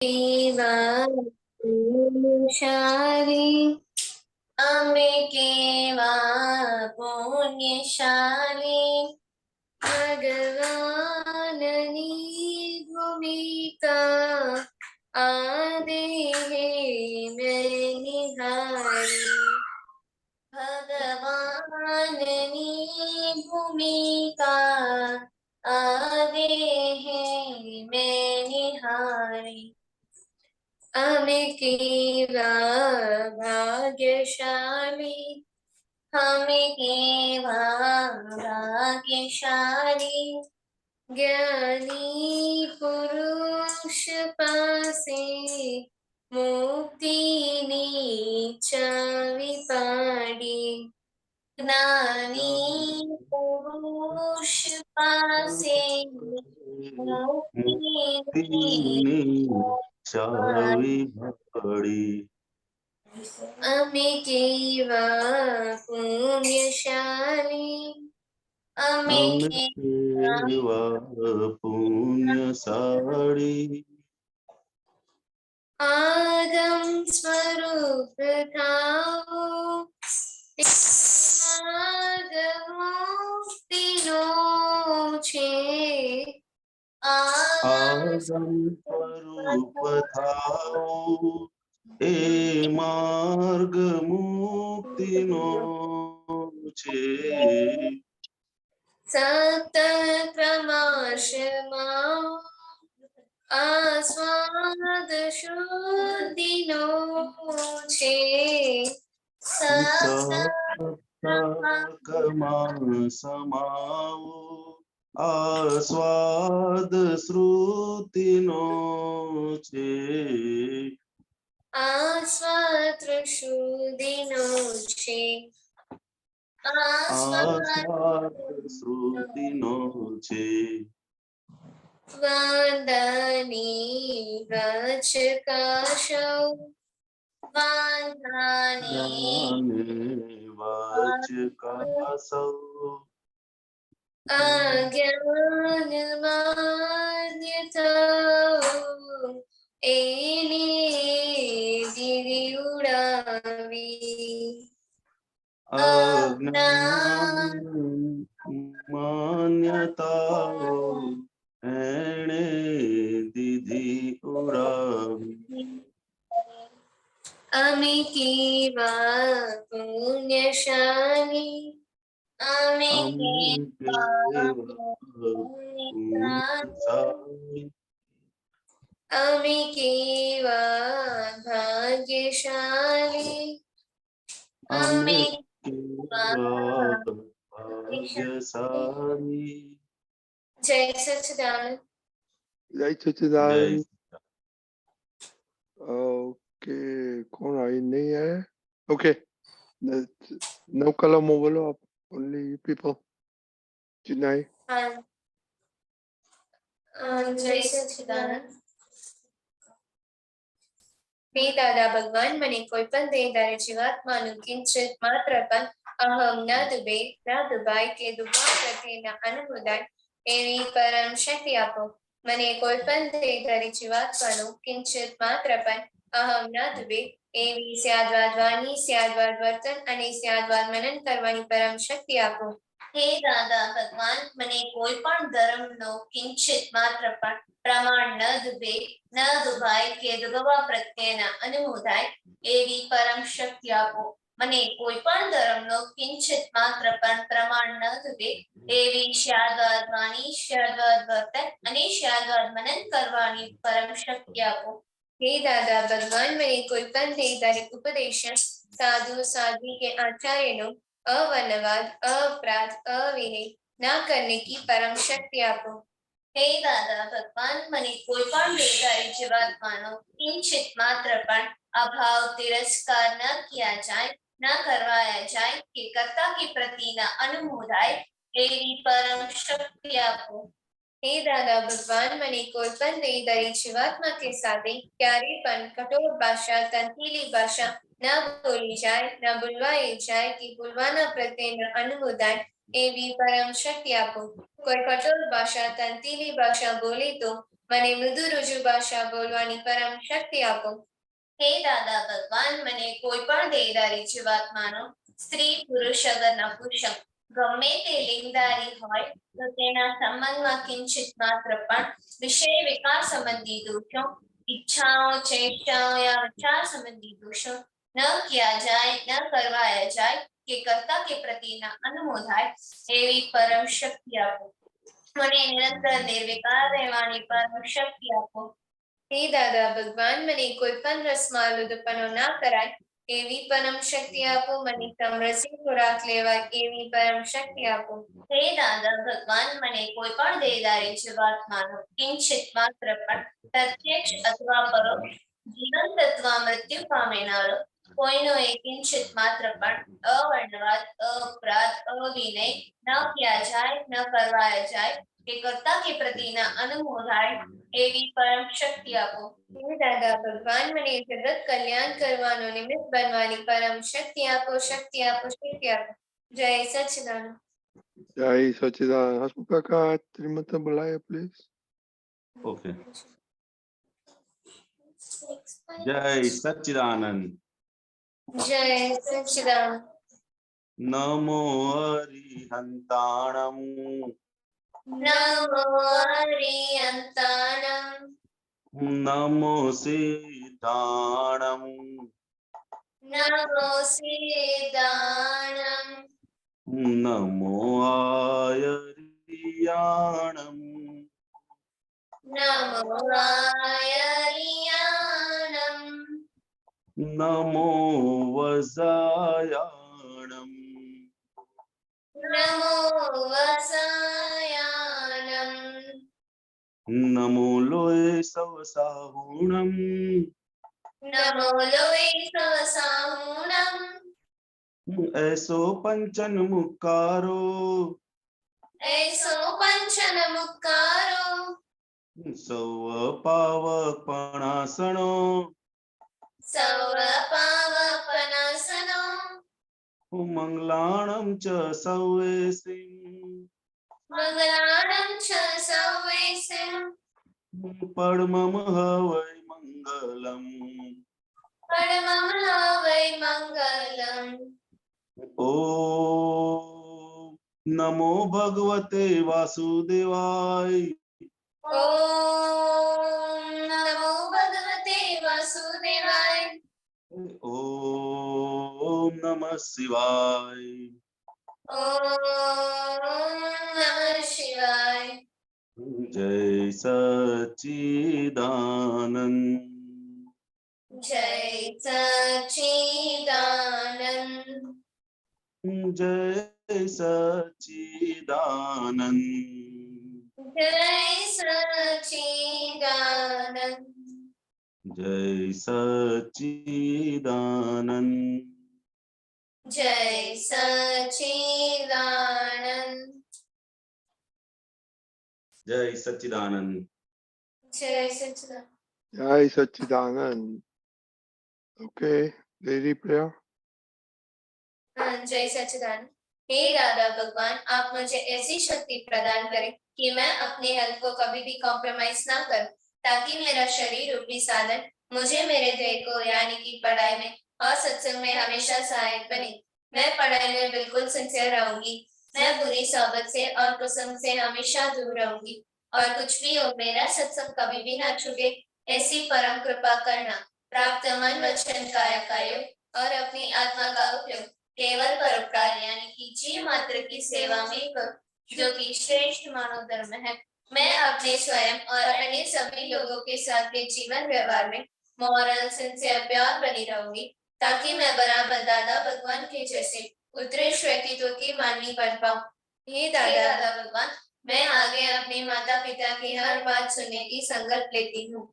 કેવા પુણ્યશાળી અમે કેવા પુણ્યશાળી ભગવાનની ભૂમિકા આ દેહે મેં નિહાળી ભગવાનની ભૂમિકા આ દેહે મેં નિહાળી અમે કેવા ભાગ્યશાળી અમે કેવા ભાગ્યશાળી જ્ઞાની પુરુષ પાસે મુક્તિની ચાવી પાડી જ્ઞાની પુરુષ પાસે મુક્તિની ચાવી પાડી અમે કેવા પુણ્યશાળી અમે કેવા પુણ્યશાળી આદમ સ્વરૂપ થાઓ માર્ગ મુક્તિનો છે આદમ સ્વરૂપ થાઓ એ માર્ગ મુક્તિનો છે સત ક્રમશમાં આસ્વાદ શુદ્ધિનો છે સત્કર્મમાં સમાવો આસ્વાદ શ્રુતિનો છે આસ્વાદ શુદ્ધિનો છે આસ્વાદ શ્રુતિનો છે વાંદાની વચ કાશો વાંદાની વચ કાસૌ અજ્ઞાન માન્યતાઓ એની દીદી ઉડાવી અજ્ઞાન માન્યતાઓ એણે દીધી ઉડાવી અમે કેવા પુણ્યશાળી અમે કેવા પુણ્યશાળી અમે કેવા ભાગ્યશાળી અમે ભાગ્યશાળી જય સચ્ચિદાનંદ જય સચ્ચિદાનંદ ओके कौन आई नहीं है ओके no कलमो बोलो आप only you people Jinai જય સચ્ચિદાનંદ હે દાદા ભગવાન મને કોઈ પણ દેહધારી જીવાત્માનું કિંચિત માત્ર પણ અહમ ન દુબે ન દુબાય કે દુબા પ્રત્યેના અનુમોદાય એવી પરમ શક્તિ આપો મને કોઈ પણ દેહધારી જીવાત્માનું કિંચિત માત્ર પણ અહમ ન દુબે એવી સ્યાદવાદ વાણી સ્યાદવાદ વર્તન અને સ્યાદવાદ મનન કરવાની પરમ શક્તિ આપો હે દાદા ભગવાન મને કોઈ પણ ધર્મનો કિંચિત માત્ર પણ પ્રમાણ ન દુબે ન દુભાય કે દુગવા પ્રત્યેના અનુમોદાય એવી પરમ શક્તિ આપો મને કોઈ પણ ધર્મનો કિંચિત માત્ર પણ પ્રમાણ ન દુબે એવી શાદવાદ વાણી શાદવાદ વર્તન અને શાદવાદ મનન કરવાની પરમ શક્તિ આપો हे दादा भगवान मेरे कोई पण देहधारी उपदेश साधु साध्वी के आचार्यों अवर्णवाद अपराध अविनय न करने की परम शक्ति आपो हे दादा भगवान મને કોઈ પણ દેહધારી જીવાત્માનો કિંચિત માત્ર પણ અભાવ તિરસ્કાર ન કિયા જાય ન કરવાયા જાય કે કર્તા કે પ્રતિના અનુમોદાય એવી પરમ શક્તિ આપો हे दादा भगवान મને કોઈ પણ દેહધારી જીવાત્મા કે સાથે ક્યારે પણ કઠોર ભાષા તંત્રીલી ભાષા ન બોલી જાય ન બોલવાઈ જાય કે બોલવાના પ્રત્યેના અનુમોદાય એવી પરમ શક્તિ આપો કોઈ કઠોર ભાષા તંત્રીલી ભાષા બોલે તો મને મૃદુ રુજુ ભાષા બોલવાની પરમ શક્તિ આપો. હે દાદા ભગવાન, મને કોઈ પણ દેહધારી જીવાત્માનો સ્ત્રી પુરુષ અગર નપુંસક ગમે તે લિંગધારી હોય તો તેના સંબંધમાં કિંચિત માત્ર પણ વિષય વિકાર સંબંધી દોષો, इच्छाओं चेष्टाओं या विचार संबंधी दोषों न किया जाए, न करवाया जाए कि कर्ता के प्रति न अनुमोदाय एवी परम शक्ति आपो. મને નિરંતર નિર્વિકાર રહેવાની પરમ શક્તિ આપો. હે દાદા ભગવાન, મને કોઈ પણ રસમાં આલુદપણો ના કરાય એવી પરમ શક્તિ આપો. મને સમરસી ખોરાક લેવાય એવી પરમ શક્તિ આપો. હે દાદા ભગવાન, મને કોઈ પણ દેહધારી જીવાત્માનો કિંચિત માત્ર પણ પ્રત્યક્ષ અથવા પરોક્ષ જીવન તત્વ મૃત્યુ પામેનારો કોઈનો એક કિંચિત માત્ર પણ અવર્ણવાદ, અપરાધ, અવિનય ન किया जाए, न करवाया जाए કે કર્તા કે પ્રતિના અનુમોદાય એવી પરમ શક્તિ આપો. હે દાદા ભગવાન, મને જગત કલ્યાણ કરવાનો નિમિત્ત બનવાની પરમ શક્તિ આપો, શક્તિ આપો, શક્તિ આપો. જય સચ્ચિદાનંદ. Jai Sachidanand. Hasmukh Kaka, Trimata Balaya, please. Okay. जय सच्चिदानंद. जय सच्चिदानंद. नमो हरिहंताणं नमो हरिहंताणं नमो सिद्धाणं नमो सिद्धाणं नमो आयर्याणं नमो आयर्याणं नमो वसायाणं नमो वसायाणं नमो लोय सवसाहुणं नमो लोय सवसाहुणं ऐसो पंचन मुक्कारो ऐसो पंचन मुक्कारो सव पावकपणासनो सव पावपनासनो मंगलाणं च सौवेसिं मंगलाणं च सौवेसिं परमं हवै मंगलम् परमं वै मङ्गलम्. ॐ नमो भगवते वासुदेवाय ॐ नमो भगवते वासुदेवाय. ॐ नमः शिवाय ॐ नमः शिवाय. जय सच्चिदानंद जय सच्चिदानंद. जय सच्चिदानंद जय सच्चिदानंद. जय सच्चिदानंद जय सच्चिदानंद. जय सच्चिदानंद जय सच्चिदानंद. Jai Sachidanand. Okay, daily prayer. जय सच्चिदानंद. हे दादा भगवान, आप मुझे ऐसी शक्ति प्रदान करें कि मैं अपने हेल्थ को कभी भी कॉम्प्रोमाइज ना करूं, ताकि मेरा शरीर रूपी साधन मुझे मेरे ध्येय को यानी कि पढ़ाई में और सत्संग में हमेशा सहायक बने. मैं पढ़ाई में बिल्कुल सिंसियर रहूंगी. मैं बुरी सोबत से और कुसुम से हमेशा दूर रहूंगी और कुछ भी हो मेरा सत्संग कभी भी ना छूटे. ऐसी परम कृपा करना. प्राप्त मन वचन काया का योग और अपनी आत्मा का उपयोग केवल परोपकार यानी कि जीव मात्र की सेवा में करो, जो कि श्रेष्ठ मानव धर्म है. मैं अपने स्वयं और अन्य सभी लोगों के साथ के जीवन व्यवहार में मॉरल सिंसियर प्योर बनी रहूंगी, ताकि मैं बराबर दादा भगवान के जैसे उत्कृष्ट व्यक्तित्व की माननी बन पाऊं. हे दादा भगवान, मैं आगे अपने माता पिता की हर बात सुनने की संकल्प लेती हूँ.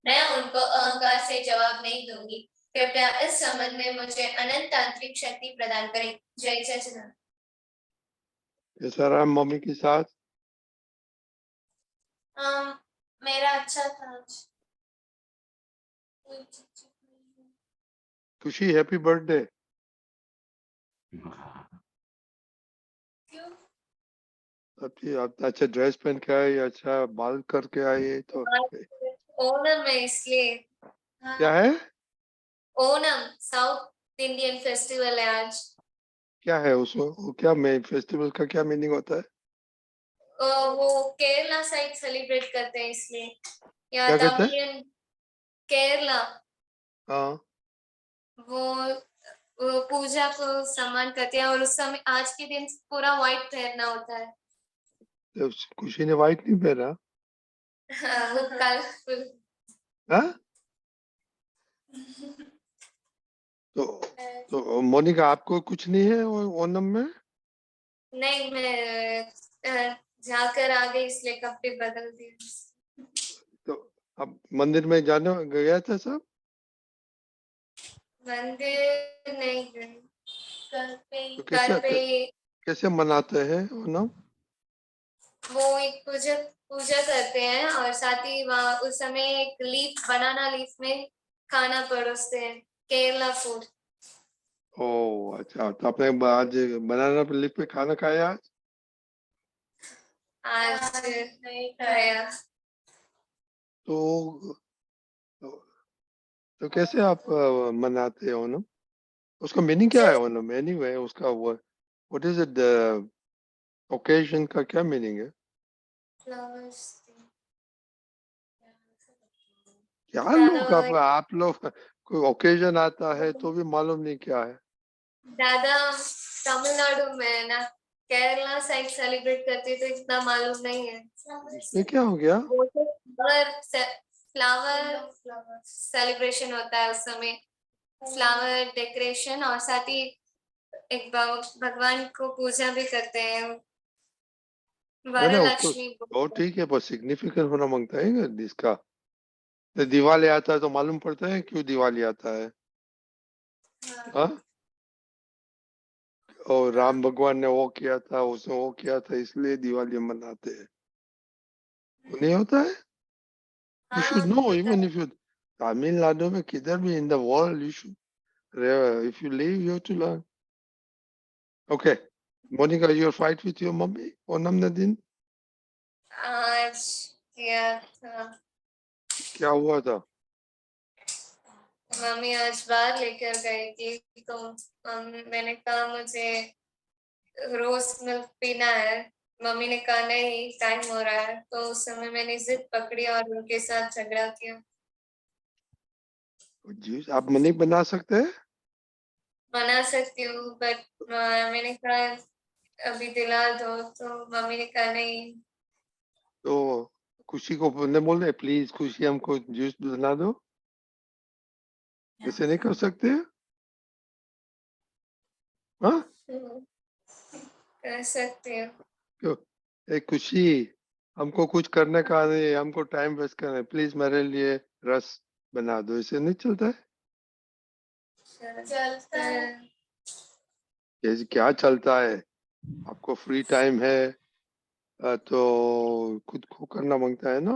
मैं उनको अहंकार से जवाब नहीं दूंगी. कृपया इस संबंध में मुझे अनंत तांत्रिक शक्ति प्रदान करें. जय सच्चिदानंद. कैसा रहा मम्मी के साथ? मेरा अच्छा था आज. खुशी, हैप्पी बर्थडे. क्यों? अभी आप अच्छा ड्रेस पहन के आए, अच्छा बाल करके आए, तो ओणम है इसलिए। क्या है? ओणम साउथ इंडियन फेस्टिवल है आज। क्या है उसमें? वो क्या में फेस्टिवल का क्या मीनिंग होता है? वो केरला साइड सेलिब्रेट करते हैं इसलिए, या क्या कहते हैं? तमिलियन। केरला हाँ, वो पूजा को सम्मान करते हैं, और उस समय आज के दिन पूरा व्हाइट पहनना होता है। तो खुशी ने व्हाइट नहीं पहना? वो कलरफुल। हाँ, तो तो मोनिका आपको कुछ नहीं है ओनम में? नहीं, मैं जाकर आ गई इसलिए कपड़े बदल दिए। तो अब मंदिर में जाने गया था सब? मंदिर नहीं गई। तो घर पे कैसे मनाते हैं ओनम? वो एक पूजा पूजा करते हैं, और साथ ही वहाँ उस समय एक लीफ, बनाना लीफ में खाना परोसते हैं, केरला फूड। ओह अच्छा, तो आपने आज बनाना लीफ पे खाना खाया आज? आज नहीं खाया। तो तो कैसे आप मनाते हैं ओनम? उसका मीनिंग क्या है ओनम एनीवे? उसका वो व्हाट इज इट, ओकेजन का क्या मीनिंग है? फ्लावर्स। क्या लोग, अब आप लोग कोई ओकेजन आता है तो भी मालूम नहीं क्या है? दादा तमिलनाडु में है ना, केरला साइड सेलिब्रेट करते तो इतना मालूम नहीं है। इसमें क्या हो गया? वो तो फ्लावर सेलिब्रेशन होता है उस समय, फ्लावर डेकोरेशन, और साथ ही एक भगवान को पूजा भी करते हैं, ना ना, उसको वरलक्ष्मी। वो ठीक है, पर सिग्निफिकेंट होना मांगता है क्या इसका? तो दिवाली आता है तो मालूम पड़ता है क्यों दिवाली आता है? हाँ, और राम भगवान ने वो किया था, उसने वो किया था, इसलिए दिवाली मनाते हैं। वो नहीं होता है? You should know, even if you Tamil Nadu में किधर भी in the world, you should, if you live, you have to learn. Okay, Monica, your fight with your mommy Onam के दिन आज किया था। क्या हुआ था? मम्मी आज बाहर लेकर गई थी, तो मैंने कहा मुझे रोज मिल्क पीना है। मम्मी ने कहा नहीं, टाइम हो रहा है, तो उस समय मैंने जिद पकड़ी और उनके साथ झगड़ा किया। जूस आप नहीं बना सकते हैं? मना सकती हूँ, बट मैंने कहा अभी दिला दो, तो मम्मी ने कहा नहीं। तो खुशी को बोलने बोल रहे प्लीज खुशी हमको जूस बना दो, ऐसे नहीं कर सकते? हाँ, कर सकती हूँ। क्यों? ए खुशी, हमको कुछ करने का नहीं, हमको टाइम वेस्ट करना है, प्लीज मेरे लिए रस बना दो, ऐसे नहीं चलता है? चलता है। कैसे क्या चलता है? आपको फ्री टाइम है तो खुद को करना मांगता है ना।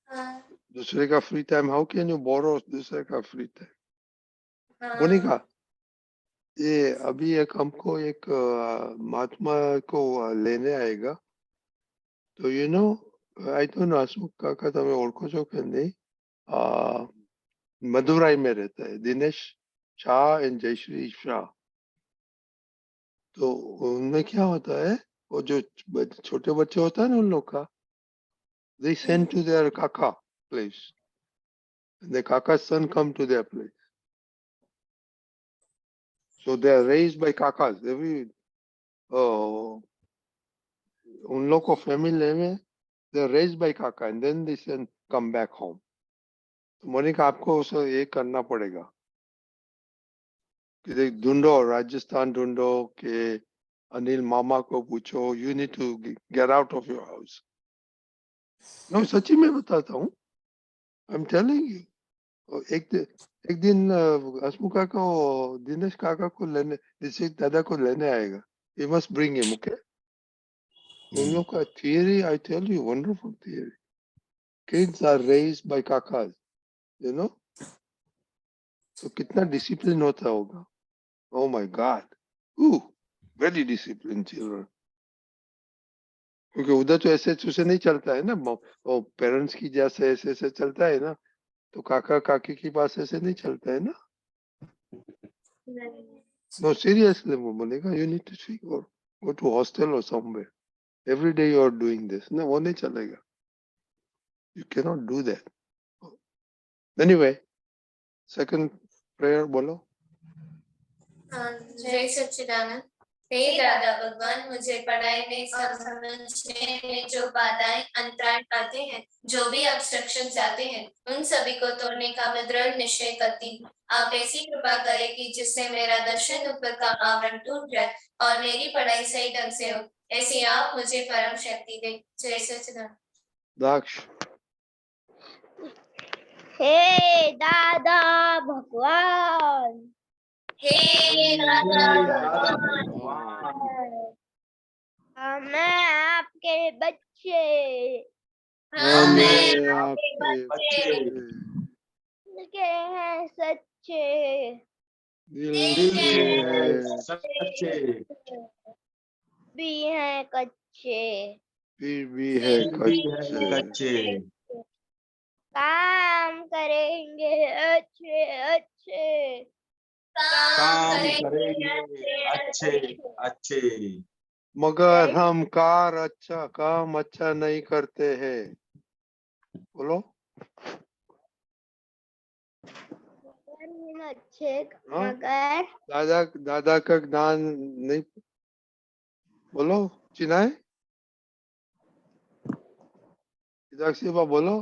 हाँ, दूसरे का free time, how can you borrow दूसरे का फ्री टाइम? हाँ, मोनिका, ये अभी एक हमको एक महात्मा को लेने आएगा, तो you know I don't know Ashok काका તમે ઓળખો છો કે नहीं? मदुराई में रहता है दिनेश शाह एंड जयश्री शाह। तो उनमें क्या होता है, वो जो छोटे बच्चे होता है ना उन लोग का, they send to their kaka place, the kaka's son come to their place, so they are raised by kakas every उन लोग को फैमिली में they are raised by kaka and then they send come back home. तो मोनिका आपको उसे ये करना पड़ेगा कि देख ढूंढो, राजस्थान ढूंढो कि अनिल मामा को पूछो, you need to get out of your house. No सच्ची में बताता हूँ, आई एम टेलिंग यू। एक दिन हसमुख काका को दिनेश काका को लेने, दिनेश दादा को लेने आएगा, you must bring him, okay? उन लोग का theory, I tell you, wonderful theory. Kids are raised by काकाज, यू नो, तो कितना डिसिप्लिन होता होगा। Oh my God. Ooh, very disciplined children. क्योंकि उधर तो ऐसे ऐसे नहीं चलता है ना, वो पेरेंट्स की जैसे ऐसे ऐसे चलता है ना, तो काका काकी की पास ऐसे नहीं चलता है ना. No, seriously, Monica, you need to speak or go to hostel or somewhere. Every day you are doing this. No, वो नहीं चलेगा. You cannot do that. Anyway, second prayer बोलो. जय सच्चिदानंद। हे दादा भगवान, मुझे पढ़ाई में समझने में जो बाधाएं अंतराय आते हैं, जो भी ऑब्स्ट्रक्शन आते हैं, उन सभी को तोड़ने का मैं दृढ़ निश्चय करती हूँ। आप ऐसी कृपा करें कि जिससे मेरा दर्शन ऊपर का आवरण टूट जाए और मेरी पढ़ाई सही ढंग से हो, ऐसी आप मुझे परम शक्ति दें। जय सच्चिदानंद। दाक्ष. हे दादा भगवान, हे दादा भगवान, मैं आपके बच्चे हमें आपके बच्चे के हैं सच्चे, दिल के हैं, सच्चे भी हैं कच्चे, फिर भी है कच्चे. कच्चे काम करेंगे अच्छे अच्छे, काम करेंगे अच्छे अच्छे, मगर हम काम अच्छा नहीं करते हैं. बोलो. अच्छे हाँ? मगर दादा का ज्ञान नहीं. बोलो चिनाए. इदाक्षिबा बोलो.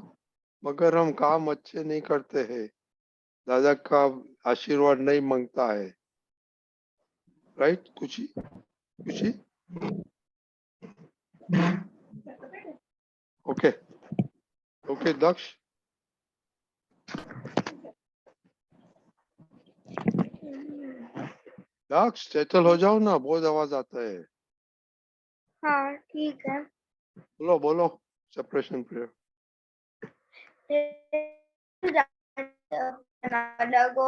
मगर हम काम अच्छे नहीं करते हैं, दादा का आशीर्वाद नहीं मांगता है. राइट? खुशी खुशी. ओके ओके दक्ष. दक्ष सेटल हो जाओ ना, बहुत आवाज आता है. हाँ ठीक है। बोलो बोलो. Separation prayer. लगो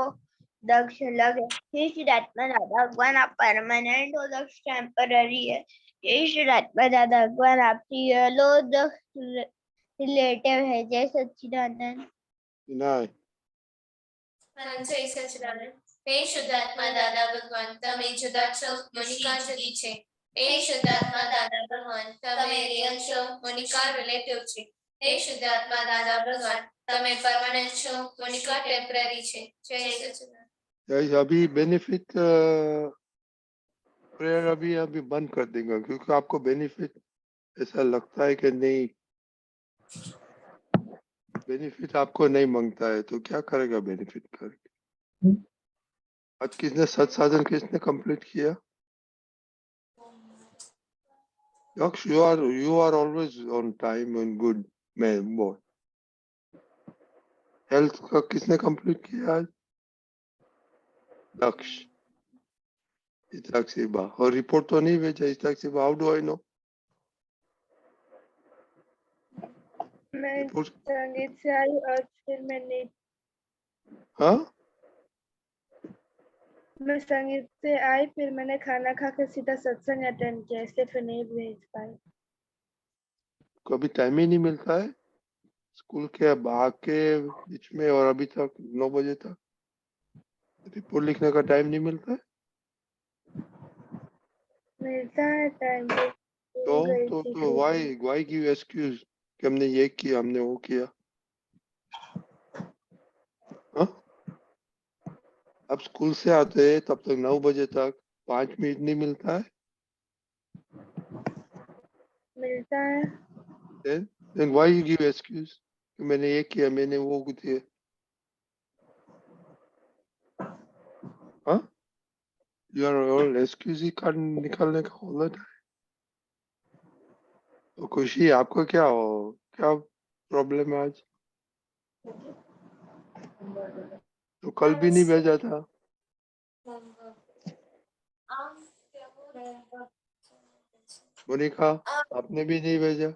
दक्ष लगे हे श्रीरात्मा दादा भगवान, आप परमानेंट हो, दक्ष टेम्पररी है। हे श्रीरात्मा दादा भगवान, आप लो दक्ष रिलेटिव है। जय सच्चिदानंद। विनय. जय सच्चिदानंद। हे शुद्धात्मा दादा भगवान, તમે જુદા છો, મોનિકા જુદી છે। हे शुद्धात्मा दादा भगवान, તમે રિયલ છો, મોનિકા રિલેટિવ છે। हे शुद्धात्मा दादा भगवान, તમે પરમાનન્ટ છો, મોનિકા ટેમ્પરરી છે। जय सच्चिदानंद। अभी बेनिफिट प्रेयर अभी बंद कर देंगे, क्योंकि आपको बेनिफिट ऐसा लगता है कि नहीं, बेनिफिट आपको नहीं मांगता है, तो क्या करेगा बेनिफिट करके. आज किसने सत्साधन किसने कंप्लीट किया? यक्ष, you are always on time and good man boy. Health का किसने कंप्लीट किया आज? दक्ष. इताक्षिबा. और रिपोर्ट तो नहीं भेजा इताक्षिबा. How do I know? मैं रिपोर्ट. संगीत से आई और फिर मैंने हाँ, मैं संगीत से आई, फिर मैंने खाना खा के सीधा सत्संग अटेंड किया, इसलिए फिर नहीं भेज पाई। कभी टाइम ही नहीं मिलता है स्कूल के भाग के बीच में, और अभी तक 9 बजे तक रिपोर्ट लिखने का टाइम नहीं मिलता है. मिलता है टाइम तो वाई गिव एक्सक्यूज कि हमने ये किया, हमने वो किया. हाँ? अब स्कूल से आते हैं तब तक 9 बजे तक 5 मिनट नहीं मिलता है. मिलता है। Then why you give excuse कि मैंने ये किया, मैंने वो किया. हाँ? You are all excuse ही निकालने का होला है. तो खुशी, आपको क्या प्रॉब्लम है आज? तो कल भी नहीं भेजा था. मोनिका, आपने भी नहीं भेजा.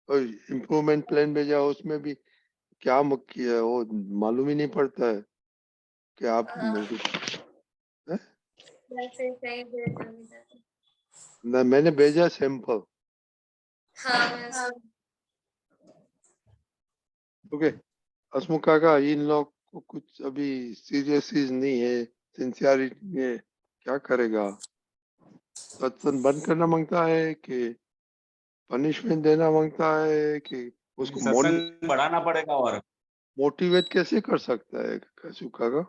और इम्प्रूवमेंट प्लान भेजा, उसमें भी क्या किया वो मालूम ही नहीं पड़ता है कि आप मैंने भेजा सैंपल. हाँ ओके हसमुख काका, इन लोग को कुछ अभी सीरियस नहीं है, सिंसियरिटी है, क्या करेगा? सत्संग बंद करना मांगता है कि पनिशमेंट देना मांगता है कि उसको सत्संग बढ़ाना पड़ेगा और मोटिवेट कैसे कर सकता है हसमुख काका?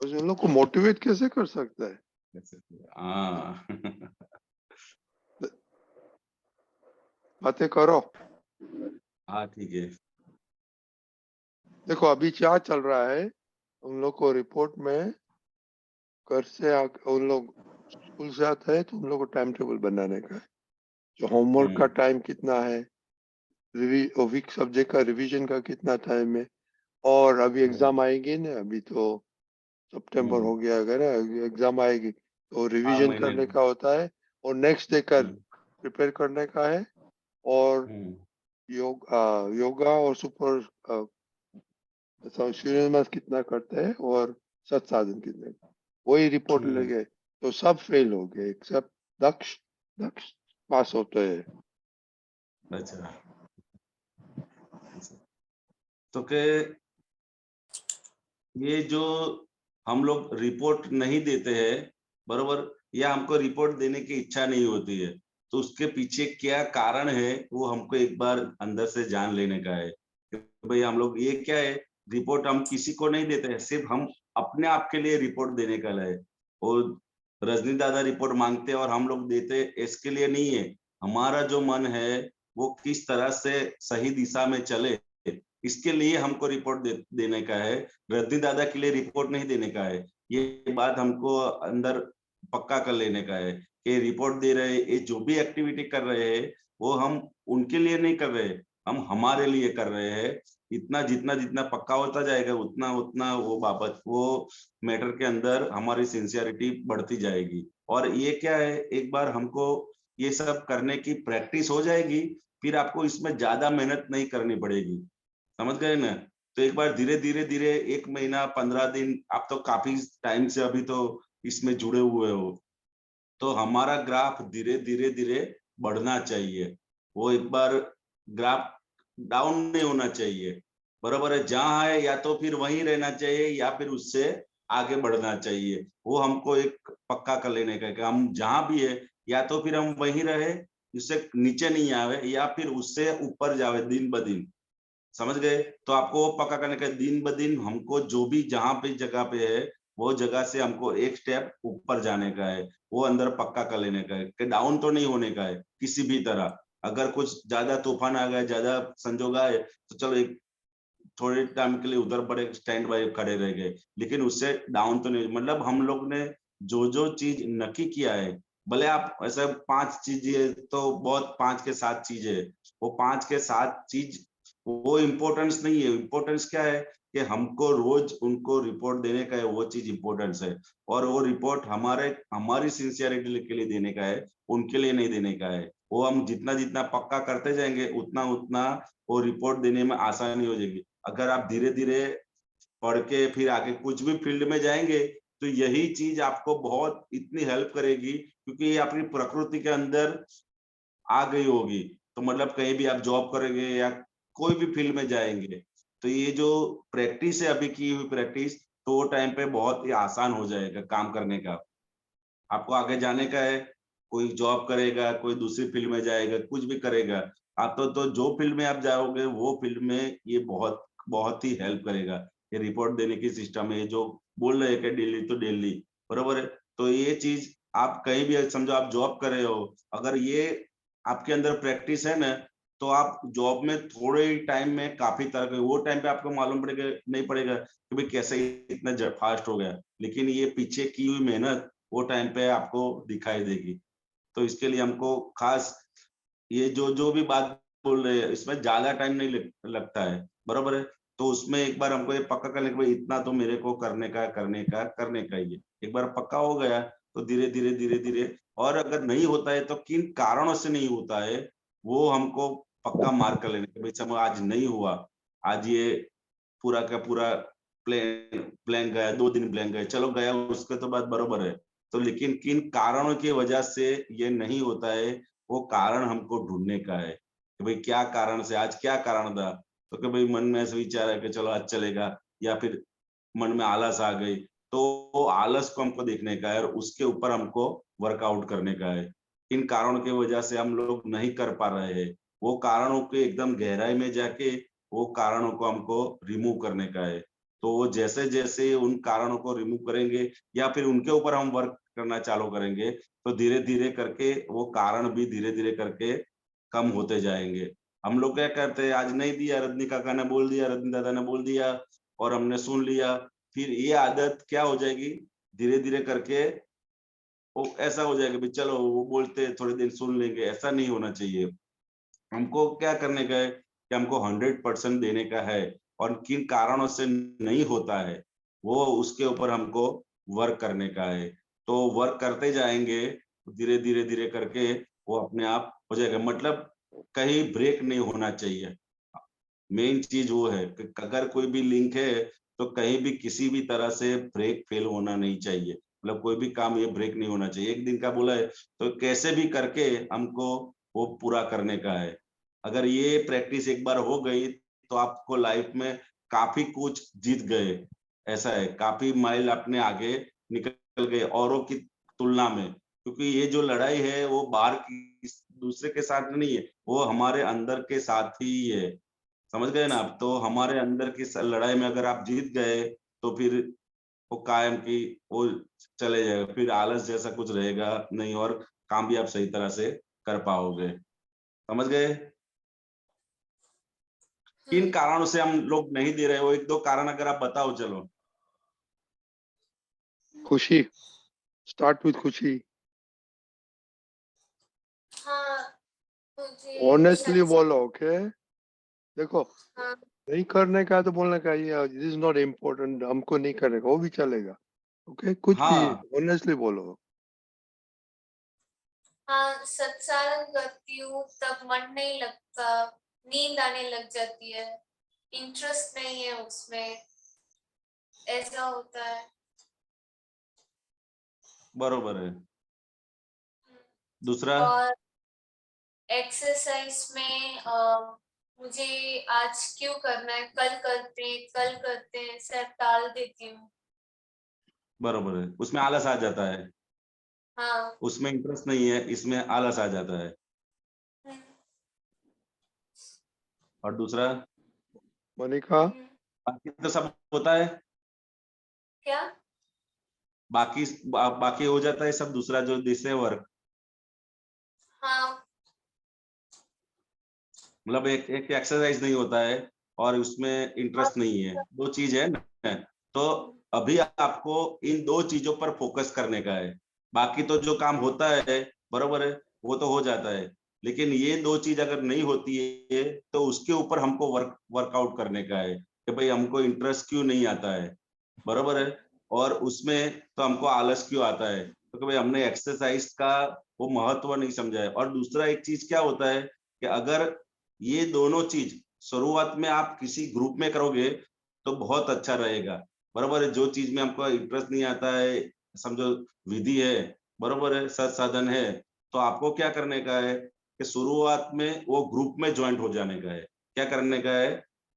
उन लोग को मोटिवेट कैसे कर सकता है? हाँ बातें करो। हाँ ठीक है। देखो अभी क्या चल रहा है, उन लोग को रिपोर्ट में घर से उन लोग स्कूल से आता है तो उन लोग को टाइम टेबल बनाने का है, जो होमवर्क का टाइम कितना है, वीक सब्जेक्ट का रिवीजन का कितना टाइम है, और अभी एग्जाम आएंगे ना, अभी तो सितंबर हो गया, अगर एग्जाम आएगी तो रिवीजन करने का होता है और नेक्स्ट डे का प्रिपेयर करने का है, और योगा और सुपर सूर्यनमस्कार कितना करते हैं और सत साधन कितने, वही रिपोर्ट लगे तो सब फेल हो गए एक्सेप्ट दक्ष। दक्ष पास होते हैं। अच्छा तो के ये जो हम लोग रिपोर्ट नहीं देते हैं बरोबर, या हमको रिपोर्ट देने की इच्छा नहीं होती है, तो उसके पीछे क्या कारण है वो हमको एक बार अंदर से जान लेने का है कि भाई हम लोग ये क्या है, रिपोर्ट हम किसी को नहीं देते हैं, सिर्फ हम अपने आप के लिए रिपोर्ट देने का है। और रजनी दादा रिपोर्ट मांगते हैं और हम लोग देते इसके लिए नहीं है, हमारा जो मन है वो किस तरह से सही दिशा में चले, इसके लिए हमको रिपोर्ट देने का है। रजनी दादा के लिए रिपोर्ट नहीं देने का है, ये बात हमको अंदर पक्का कर लेने का है कि रिपोर्ट दे रहे हैं, ये जो भी एक्टिविटी कर रहे हैं वो हम उनके लिए नहीं कर रहे, हम हमारे लिए कर रहे हैं। इतना जितना जितना पक्का होता जाएगा उतना उतना वो बाबत वो मैटर के अंदर हमारी सिंसियरिटी बढ़ती जाएगी। और ये क्या है, एक बार हमको ये सब करने की प्रैक्टिस हो जाएगी, फिर आपको इसमें ज्यादा मेहनत नहीं करनी पड़ेगी, समझ गए ना? तो एक बार धीरे धीरे धीरे 1 महीना 15 दिन, आप तो काफी टाइम से अभी तो इसमें जुड़े हुए हो, तो हमारा ग्राफ धीरे धीरे धीरे बढ़ना चाहिए। वो एक बार ग्राफ डाउन नहीं होना चाहिए, बराबर है? जहां है या तो फिर वहीं रहना चाहिए या फिर उससे आगे बढ़ना चाहिए। वो हमको एक पक्का कर लेने का कि हम जहां भी है या तो फिर हम वहीं रहे, उससे नीचे नहीं आवे, या फिर उससे ऊपर जावे दिन ब दिन, समझ गए? तो आपको वो पक्का करने का दिन ब दिन हमको जो भी जहां पे जगह पे है वो जगह से हमको एक स्टेप ऊपर जाने का है, वो अंदर पक्का कर लेने का है कि डाउन तो नहीं होने का है किसी भी तरह। अगर कुछ ज्यादा तूफान आ गया, ज्यादा संजोग आए तो चलो एक थोड़े टाइम के लिए उधर बड़े स्टैंड बाय खड़े रह गए, लेकिन उससे डाउन तो नहीं। मतलब हम लोग ने जो जो चीज नक्की किया है, भले आप ऐसा 5 चीजें तो बहुत 5 के 7 चीजें, वो 5 के 7 चीज वो इम्पोर्टेंस नहीं है। इम्पोर्टेंस क्या है कि हमको रोज उनको रिपोर्ट देने का है, वो चीज इम्पोर्टेंस है। और वो रिपोर्ट हमारी सिंसियरिटी के लिए देने का है, उनके लिए नहीं देने का है। वो हम जितना जितना पक्का करते जाएंगे उतना उतना वो रिपोर्ट देने में आसानी हो जाएगी। अगर आप धीरे धीरे पढ़ के फिर आगे कुछ भी फील्ड में जाएंगे तो यही चीज आपको बहुत इतनी हेल्प करेगी, क्योंकि ये अपनी प्रकृति के अंदर आ गई होगी। तो मतलब कहीं भी आप जॉब करेंगे या कोई भी फील्ड में जाएंगे तो ये जो प्रैक्टिस है अभी की हुई प्रैक्टिस, तो वो टाइम पे बहुत ही आसान हो जाएगा काम करने का। आपको आगे जाने का है, कोई जॉब करेगा, कोई दूसरी फील्ड में जाएगा, कुछ भी करेगा, आप तो जो फील्ड में आप जाओगे वो फील्ड में ये बहुत बहुत ही हेल्प करेगा। ये रिपोर्ट देने की सिस्टम है जो बोल रहे हैं कि डेली तो डेली, बरोबर है? तो ये चीज आप कहीं भी समझो आप जॉब कर रहे हो, अगर ये आपके अंदर प्रैक्टिस है ना, तो आप जॉब में थोड़े ही टाइम में काफी तरह वो टाइम पे आपको मालूम पड़ेगा नहीं पड़ेगा कि भाई कैसे इतना फास्ट हो गया, लेकिन ये पीछे की हुई मेहनत वो टाइम पे आपको दिखाई देगी। तो इसके लिए हमको खास ये जो जो भी बात बोल रहे हैं इसमें ज्यादा टाइम नहीं लगता है, बरोबर है? तो उसमें एक बार हमको ये पक्का कर ले भाई इतना तो मेरे को करने का ही है। एक बार पक्का हो गया तो धीरे धीरे धीरे धीरे, और अगर नहीं होता है तो किन कारणों से नहीं होता है वो हमको पक्का मार्क कर लेने का। भाई समझ आज नहीं हुआ, आज ये पूरा का पूरा प्लान गया, 2 दिन प्लान गया, चलो गया उसके तो बात बरोबर है, तो लेकिन किन कारणों की वजह से ये नहीं होता है वो कारण हमको ढूंढने का है कि भाई क्या कारण से, आज क्या कारण था, तो कि भाई मन में ऐसा विचार है कि चलो आज चलेगा, या फिर मन में आलस आ गई, तो वो आलस को हमको देखने का है और उसके ऊपर हमको वर्कआउट करने का है। इन कारणों की वजह से हम लोग नहीं कर पा रहे हैं, वो कारणों के एकदम गहराई में जाके वो कारणों को हमको रिमूव करने का है। तो वो जैसे जैसे उन कारणों को रिमूव करेंगे या फिर उनके ऊपर हम वर्क करना चालू करेंगे, तो धीरे धीरे करके वो कारण भी धीरे धीरे करके कम होते जाएंगे। हम लोग क्या करते हैं, आज नहीं दिया, रजनी काका ने बोल दिया, रजनी दादा ने बोल दिया और हमने सुन लिया, फिर ये आदत क्या हो जाएगी, धीरे धीरे करके वो ऐसा हो जाएगा, भाई चलो वो बोलते हैं थोड़े दिन सुन लेंगे, ऐसा नहीं होना चाहिए। हमको क्या करने का है कि हमको 100% देने का है, और किन कारणों से नहीं होता है वो उसके ऊपर हमको वर्क करने का है। तो वर्क करते जाएंगे, धीरे धीरे धीरे करके वो अपने आप हो जाएगा। मतलब कहीं ब्रेक नहीं होना चाहिए, मेन चीज वो है कि अगर कोई भी लिंक है तो कहीं भी किसी भी तरह से ब्रेक फेल होना नहीं चाहिए। मतलब कोई भी काम ये ब्रेक नहीं होना चाहिए। एक दिन का बोला है तो कैसे भी करके हमको वो पूरा करने का है। अगर ये प्रैक्टिस एक बार हो गई तो आपको लाइफ में काफी कुछ जीत गए, ऐसा है, काफी माइल अपने आगे निकल गए औरों की तुलना में। क्योंकि ये जो लड़ाई है वो बाहर की दूसरे के साथ नहीं है, वो हमारे अंदर के साथ ही है। समझ गए ना आप? तो हमारे अंदर की लड़ाई में अगर आप जीत गए तो फिर वो कायम की वो चले जाएगा, फिर आलस जैसा कुछ रहेगा नहीं और काम भी आप सही तरह से कर पाओगे। समझ गए? किन कारणों से हम लोग नहीं दे रहे हो, एक दो कारण अगर आप बताओ। चलो खुशी, स्टार्ट विथ खुशी। हाँ, मुझे ऑनेस्टली सच्ची। बोलो, ओके? देखो, हाँ, नहीं करने का है तो बोलने का ये दिस इज नॉट इम्पोर्टेंट, हमको नहीं करने का, वो भी चलेगा। ओके, कुछ भी हाँ, ऑनेस्टली बोलो। हाँ, सत्संग करती हूँ तब मन नहीं लगता, नींद आने लग जाती है, इंटरेस्ट नहीं है उसमें, ऐसा होता है। बरोबर है। दूसरा? और एक्सरसाइज में मुझे आज क्यों करना है, कल करते हैं, सब टाल देती हूँ। बरोबर है, उसमें आलस आ जाता है, हाँ। उसमें इंटरेस्ट नहीं है, इसमें आलस आ जाता है। हम्म, और दूसरा? मनिका, हम्म, बाकी तो सब होता है, क्या? बाकी हो जाता है सब, दूसरा जो दिसे वर्क। हाँ, मतलब एक एक्सरसाइज नहीं होता है और उसमें इंटरेस्ट नहीं है, दो चीज है ना। तो अभी आपको इन दो चीजों पर फोकस करने का है। बाकी तो जो काम होता है बरोबर है, वो तो हो जाता है, लेकिन ये दो चीज अगर नहीं होती है तो उसके ऊपर हमको वर्कआउट करने का है कि भाई हमको इंटरेस्ट क्यों नहीं आता है, बरोबर है। और उसमें तो हमको आलस क्यों आता है, तो भाई हमने एक्सरसाइज का वो महत्व नहीं समझा है। और दूसरा एक चीज क्या होता है कि अगर ये दोनों चीज शुरुआत में आप किसी ग्रुप में करोगे तो बहुत अच्छा रहेगा, बरोबर है। जो चीज में हमको इंटरेस्ट नहीं आता है, समझो विधि है, बरोबर है, सत साधन है, तो आपको क्या करने का है कि शुरुआत में वो ग्रुप में ज्वाइंट हो जाने का है। क्या करने का है,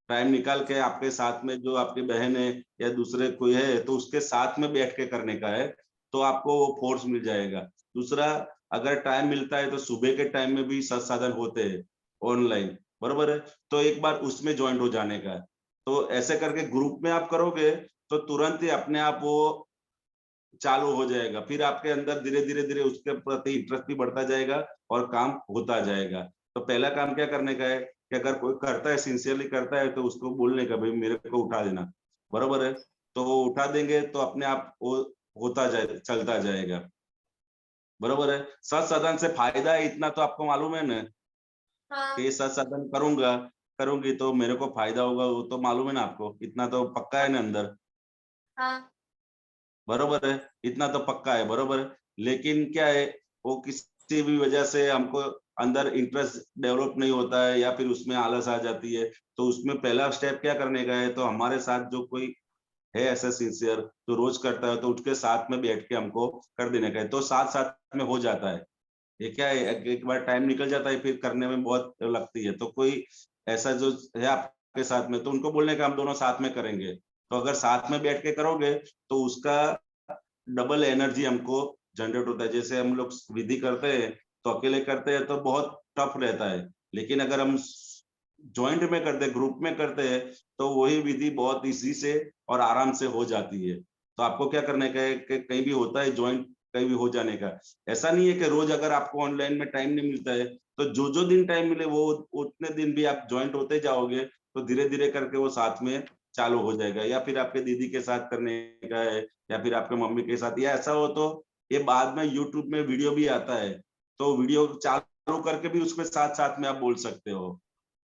टाइम निकाल के आपके साथ में जो आपकी बहन है या दूसरे कोई है तो उसके साथ में बैठ के करने का है, तो आपको वो फोर्स मिल जाएगा। दूसरा, अगर टाइम मिलता है तो सुबह के टाइम में भी सत साधन होते हैं ऑनलाइन, बरोबर है, तो एक बार उसमें ज्वाइंट हो जाने का है। तो ऐसे करके ग्रुप में आप करोगे तो तुरंत ही अपने आप वो चालू हो जाएगा, फिर आपके अंदर धीरे धीरे धीरे उसके प्रति इंटरेस्ट भी बढ़ता जाएगा और काम होता जाएगा। तो पहला काम क्या करने का है कि अगर कोई करता है, सिंसियरली करता है, तो उसको बोलने का भाई मेरे को उठा देना, बरोबर है। तो वो उठा देंगे तो अपने आप वो होता जाए, चलता जाएगा, बरोबर है। सत साधन से फायदा है इतना तो आपको मालूम है ना, हाँ, कि सत साधन करूंगा, करूंगी तो मेरे को फायदा होगा, वो तो मालूम है ना आपको, इतना तो पक्का है ना अंदर, हाँ, बरोबर है, इतना तो पक्का है, बरोबर है। लेकिन क्या है, वो किसी भी वजह से हमको अंदर इंटरेस्ट डेवलप नहीं होता है या फिर उसमें आलस आ जाती है, तो उसमें पहला स्टेप क्या करने का है, तो हमारे साथ जो कोई है ऐसा सिंसियर जो रोज करता है तो उठ के साथ में बैठ के हमको कर देने का है, तो साथ साथ में हो जाता है। ये क्या है, एक बार टाइम निकल जाता है फिर करने में बहुत लगती है। तो कोई ऐसा जो है आपके साथ में, तो उनको बोलने का हम दोनों साथ में करेंगे। तो अगर साथ में बैठ के करोगे तो उसका डबल एनर्जी हमको जनरेट होता है। जैसे हम लोग विधि करते हैं तो अकेले करते हैं तो बहुत टफ रहता है, लेकिन अगर हम जॉइंट में करते हैं, ग्रुप में करते हैं, तो वही विधि बहुत इजी से और आराम से हो जाती है। तो आपको क्या करने का है कि कहीं भी होता है जॉइंट, कहीं भी हो जाने का। ऐसा नहीं है कि रोज अगर आपको ऑनलाइन में टाइम नहीं मिलता है तो जो जो दिन टाइम मिले वो उतने दिन भी आप जॉइंट होते जाओगे तो धीरे धीरे करके वो साथ में चालू हो जाएगा। या फिर आपके दीदी के साथ करने का है, या फिर आपके मम्मी के साथ, या ऐसा हो तो ये बाद में यूट्यूब में वीडियो भी आता है, तो वीडियो चालू करके भी उसमें साथ साथ में आप बोल सकते हो।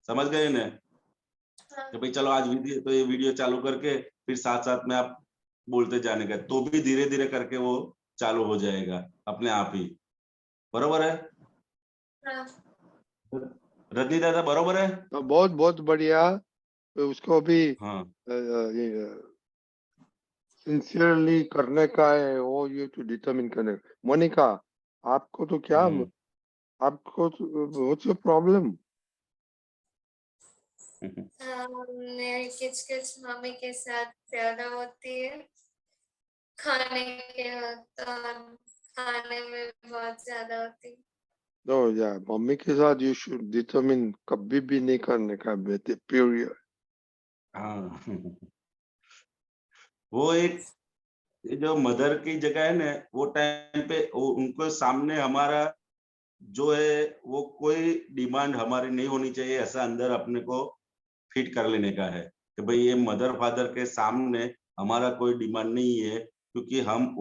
समझ गए ना हाँ, कि भाई चलो आज विधि है तो ये वीडियो चालू करके फिर साथ साथ में आप बोलते जाने का, तो भी धीरे धीरे करके वो चालू हो जाएगा अपने आप ही। बरोबर है हाँ, रजनी दादा, बरोबर है? तो बहुत बहुत बढ़िया। तो उसको भी हाँ सिंसियरली करने का है, वो यू टू डिटरमिन करने का। मोनिका, आपको तो क्या, हम्म, आपको व्हाट्स योर प्रॉब्लम? मेरी किचकिच मम्मी के साथ ज्यादा होती है, खाने के दौरान खाने में बहुत ज्यादा होती है। नो यार, मम्मी के साथ यू शुड डिटरमिन कभी भी नहीं करने का बेटे, पीरियड। हाँ वो एक, ये जो मदर की जगह है ना, वो टाइम पे उनको सामने हमारा जो है वो कोई डिमांड हमारी नहीं होनी चाहिए, ऐसा अंदर अपने को फिट कर लेने का है कि भाई ये मदर फादर के सामने हमारा कोई डिमांड नहीं है, क्योंकि हम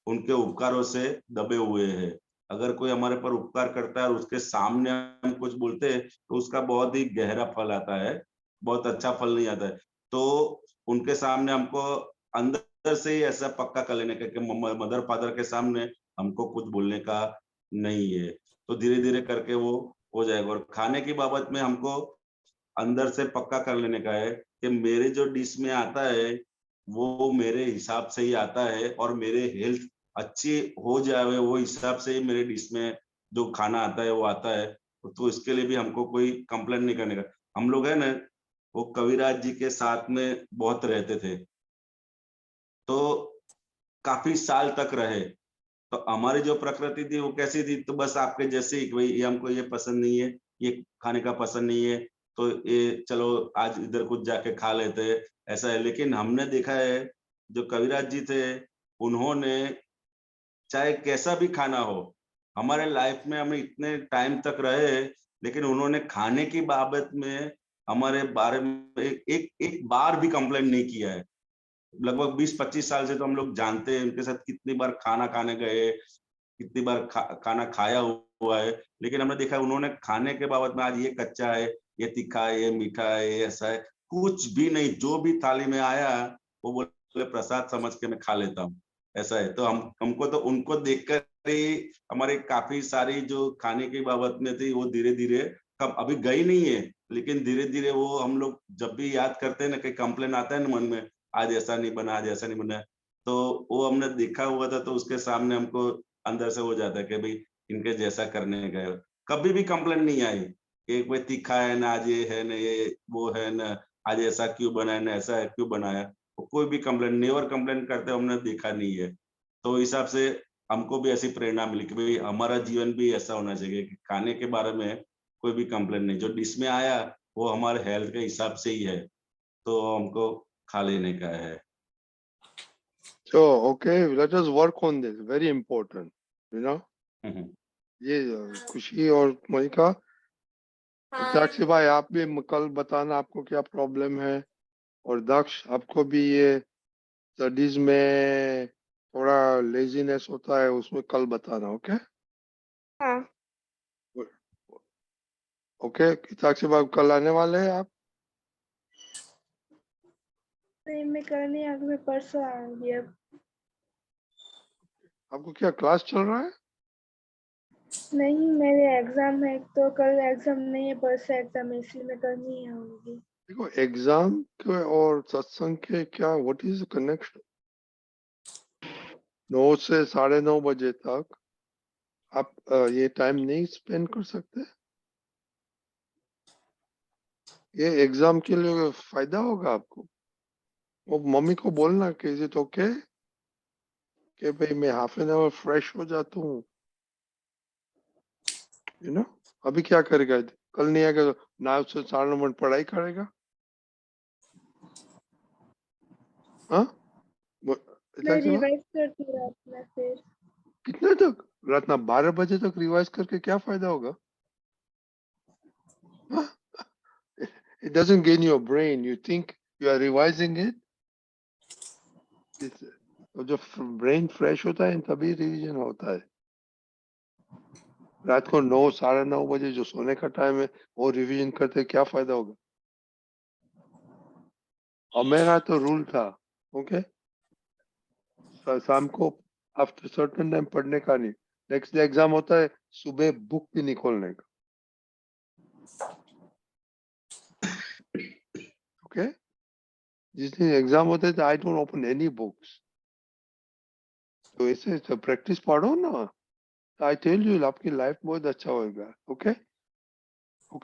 उनके उपकारों से दबे हुए हैं। अगर कोई हमारे पर उपकार करता है और उसके सामने हम कुछ बोलते हैं तो उसका बहुत ही गहरा फल आता है, बहुत अच्छा फल नहीं आता है। तो उनके सामने हमको अंदर से ही ऐसा पक्का कर लेने का कि मदर फादर के सामने हमको कुछ बोलने का नहीं है। तो धीरे धीरे करके वो हो जाएगा। और खाने की बाबत में हमको अंदर से पक्का कर लेने का है कि मेरे जो डिश में आता है वो मेरे हिसाब से ही आता है, और मेरे हेल्थ अच्छी हो जाए वो हिसाब से ही मेरे डिश में जो खाना आता है वो आता है। तो इसके लिए भी हमको कोई कंप्लेंट नहीं करने का। हम लोग है ना, वो कविराज जी के साथ में बहुत रहते थे, तो काफी साल तक रहे। तो हमारी जो प्रकृति थी वो कैसी थी, तो बस आपके जैसे ही, भाई ये हमको ये पसंद नहीं है, ये खाने का पसंद नहीं है, तो ये चलो आज इधर कुछ जाके खा लेते हैं, ऐसा है। लेकिन हमने देखा है जो कविराज जी थे, उन्होंने चाहे कैसा भी खाना हो, हमारे लाइफ में हमें इतने टाइम तक रहे, लेकिन उन्होंने खाने की बाबत में हमारे बारे में एक बार भी कंप्लेंट नहीं किया है। लगभग 20-25 साल से तो हम लोग जानते हैं, उनके साथ कितनी बार खाना खाने गए, कितनी बार खाना खाया हुआ है, लेकिन हमने देखा उन्होंने खाने के बाबत में आज ये कच्चा है, ये तीखा है, ये मीठा है, ये ऐसा है, कुछ भी नहीं। जो भी थाली में आया वो बोले प्रसाद समझ के मैं खा लेता हूँ, ऐसा है। तो हमको तो उनको देखकर ही हमारे काफी सारी जो खाने की बाबत में थी वो धीरे धीरे कम, अभी गई नहीं है, लेकिन धीरे धीरे वो हम लोग जब भी याद करते हैं ना, कहीं कंप्लेन आता है ना मन में, आज ऐसा नहीं बना, आज ऐसा नहीं बना, तो वो हमने देखा हुआ था, तो उसके सामने हमको अंदर से हो जाता है कि भाई इनके जैसा करने गए। कभी भी कंप्लेंट नहीं आई कि कोई तीखा है ना, आज ये है ना, ये वो है ना, आज ऐसा क्यों बनाया ना, ऐसा है क्यों बनाया, वो कोई भी कंप्लेंट, नेवर कंप्लेंट करते हमने देखा नहीं है। तो हिसाब से हमको भी ऐसी प्रेरणा मिली कि भाई हमारा जीवन भी ऐसा होना चाहिए कि खाने के बारे में कोई भी कंप्लेंट नहीं, जो डिश में आया वो हमारे हेल्थ के हिसाब से ही है, तो हमको खा लेने का है। So, okay, let us work on this. Very important, you know. ये खुशी और मोनिका, हाँ, साक्षी भाई आप भी कल बताना आपको क्या प्रॉब्लम है, और दक्ष आपको भी ये स्टडीज में थोड़ा लेजीनेस होता है उसमें कल बताना। ओके हाँ, ओके। साक्षी भाई कल आने वाले हैं आप? नहीं, मैं कल नहीं आऊंगी, मैं परसों आऊंगी। अब आपको क्या क्लास चल रहा है? नहीं, मेरे एग्जाम है, तो कल एग्जाम नहीं है, परसों एग्जाम है, इसलिए मैं कल नहीं आऊंगी। देखो एग्जाम के और सत्संग के क्या, व्हाट इज द कनेक्शन? 9 से 9:30 बजे तक आप ये टाइम नहीं स्पेंड कर सकते? ये एग्जाम के लिए फायदा होगा आपको। वो मम्मी को बोलना कि इज इट ओके कि भाई मैं हाफ एन आवर फ्रेश हो जाता हूँ, यू नो। अभी क्या करेगा? कल नहीं आएगा तो ना उससे 4 नंबर पढ़ाई करेगा। हाँ मैं रिवाइज करती हूँ रात में फिर। कितने तक? रात ना 12 बजे तक रिवाइज करके क्या फायदा होगा? हाँ? It doesn't gain your brain. You think you are revising it. तो जब ब्रेन फ्रेश होता है तभी रिवीजन होता है। रात को 9 साढ़े 9 बजे जो सोने का टाइम है वो रिवीजन करते क्या फायदा होगा? और मेरा तो रूल था, ओके, शाम को आफ्टर सर्टेन टाइम पढ़ने का नहीं। नेक्स्ट डे एग्जाम होता है, सुबह बुक भी नहीं खोलने का, ओके। जिस दिन एग्जाम होता है तो I don't open any books. तो ऐसे तो प्रैक्टिस पढ़ो ना। आई टेल यू आपकी लाइफ बहुत अच्छा होगा, ओके।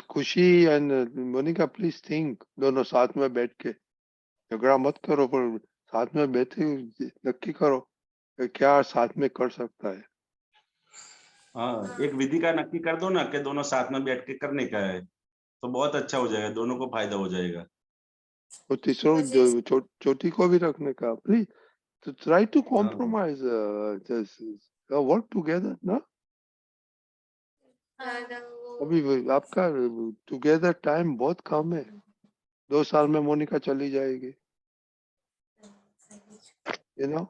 खुशी एंड मोनिका प्लीज थिंक, दोनों साथ में बैठ के झगड़ा मत करो, पर साथ में बैठे नक्की करो कि क्या साथ में कर सकता है। हाँ, एक विधि का नक्की कर दो ना कि दोनों साथ में बैठ के करने का है, तो बहुत अच्छा हो जाएगा, दोनों को फायदा हो जाएगा। और तीसरों मुझे चोटी को भी रखने का प्लीज। तो ट्राई टू हाँ, कॉम्प्रोमाइज, वर्क टुगेदर ना। अभी आपका टुगेदर टाइम बहुत कम है। 2 साल में मोनिका चली जाएगी, यू नो।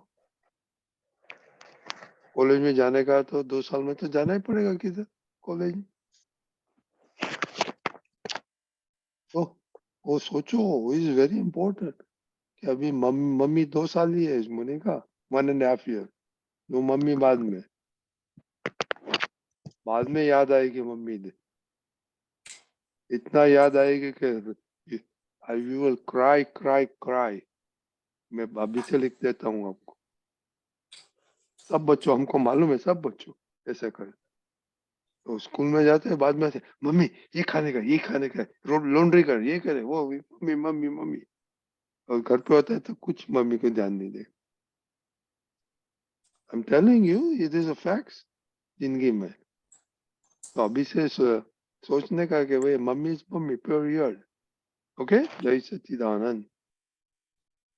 कॉलेज में जाने का तो 2 साल में तो जाना ही पड़ेगा किधर कॉलेज। तो वो सोचो, इज वेरी इंपॉर्टेंट कि अभी मम्मी 2 साल ही है मोनिका, 1.5 year। वो मम्मी बाद में याद आएगी मम्मी ने, इतना याद आएगी कि I will cry cry cry. मैं अभी से लिख देता हूँ आपको। सब बच्चों, हमको मालूम है सब बच्चों ऐसे करें। तो स्कूल में जाते हैं, बाद में आते, मम्मी ये खाने का, ये खाने का, लॉन्ड्री कर, ये करे, वो मम्मी मम्मी मम्मी। और घर पे होता है तो कुछ मम्मी को ध्यान नहीं दे। I am telling you, it is a facts जिंदगी में। तो अभी से सोचने का कि भाई mummy is mummy, pure, okay. जय सच्चिदानंद।